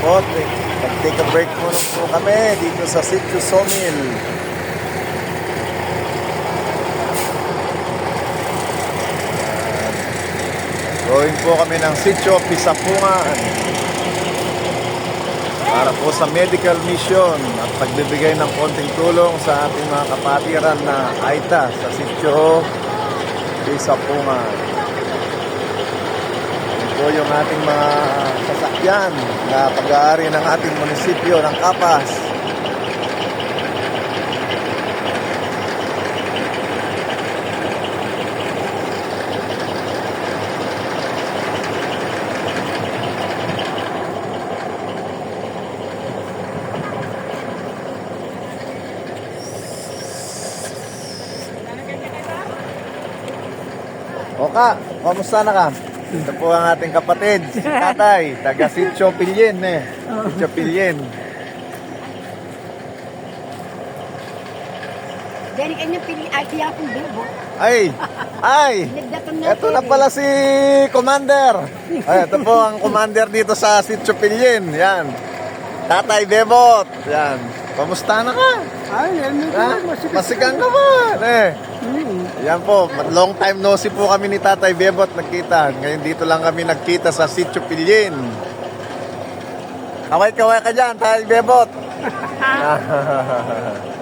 po, take a break muna po kami dito sa Sitio Sawmill. Going po kami ng Sitio Pisapungan para po sa medical mission at pagbibigay ng konting tulong sa ating mga kapatiran na Aita sa Sitio Pisapungan. Ito po yung ating mga sasakyan na pag-aari ng ating munisipyo ng Capas. Oka, kamusta na ka? Ito po ang ating kapatid, si Tatay, taga Sitio Pilyen Sitio Pilyen. Dari kanya pili ay tiya kong bebo. Ay, ito na pala si Commander. Ay, ito po ang Commander dito sa Sitio Pilyen. Yan, Tatay Bebot. Yan, kamusta na ka? Ay, Masigang ka ba? Yan po, long time no see po kami ni Tatay Bebot nagkita. Ngayon dito lang kami nagkita sa Sitio Pilyen. Kaway-kaway ka dyan, Tatay Bebot.